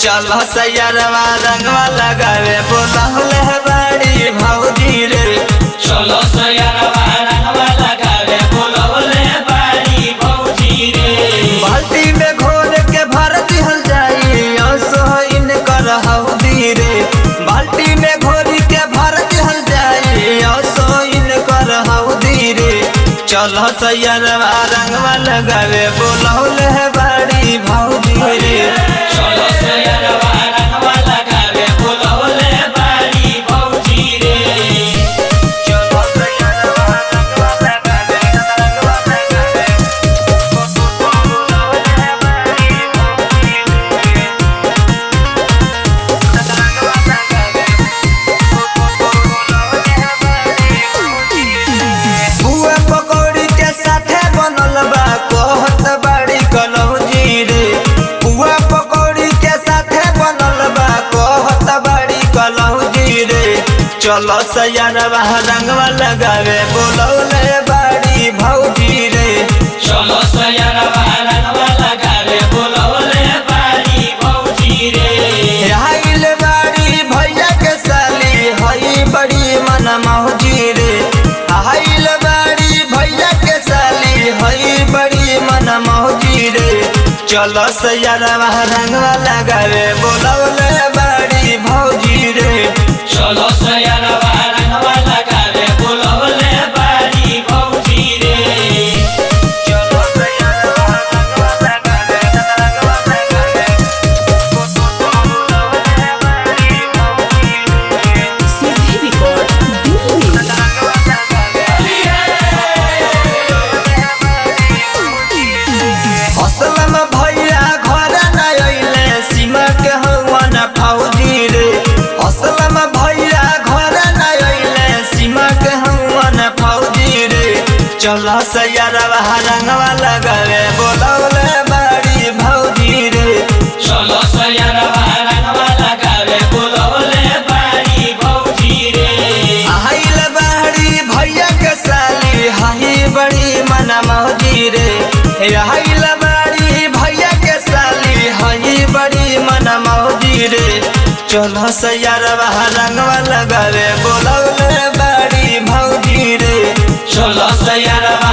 चलो सैयरवा रंगवा लगावे बोलौले बाड़ी भौजी रे। चलो सैयरवा रंगवा लगावे बोलौले बाड़ी भौजी रे। बाल्टी में घोर के भर दिहल जाई असो इनकर हौदी रे। बाल्टी में घोर के भर दिहल जाई असो इनकर हौदी रे। चलो सैयरवा रंगवा लगावे बोलौले बाड़ी भौजी रे। चलो सैयरवा रंगवा लगावे बोलौले बाड़ी भौजी रे। चलो सैयरवा रंगवा लगावे बोलौले बाड़ी भौजी रे। बुआ पकौड़ी के साथे बनल बा कहत बाड़ी कलौजी रे। बुआ पकौड़ी के साथे बनल बा कहत बाड़ी कलौजी रे। चलो सैयरवा रंगवा लगावे बोलौले बाड़ी भौजी रे। चलो सैयरवा रंगवा लगावे बोलौले बाड़ी भौजी रे। आइल बाड़ी भैया के साली हई बड़ी मन मौजी रे। आइल बाड़ी भैया के साली हई बड़ी मन मौजी रे। चलो सैयरवा रंगवा लगावे बोलौले बाड़ी भौजी रे। चलो सैयरवा रंगवा लगावे बोलौले बाड़ी भौजी रे। चलो सैयरवा रंगवा लगावे बोलौले बाड़ी भौजी रे। CD Record Delhi। असलम भैया घर न अइले सीमा के हवन फौजी रे। असलम भैया घर न अइले सीमा के हवन फौजी रे। चलो सैयरवा रंगवा लगावे बोलौले बाड़ी भौजी रे। चलो सैयरवा रंगवा लगावे बोलौले बाड़ी भौजी रे। आइल बाड़ी भैया के साली हई बड़ी मन मौजी रे। आइल बाड़ी भैया के साली हई बड़ी मन मौजी रे। चलो सैयरवा रंगवा लगावे बोलौले बाड़ी भौजी रे। चलो सैयरवा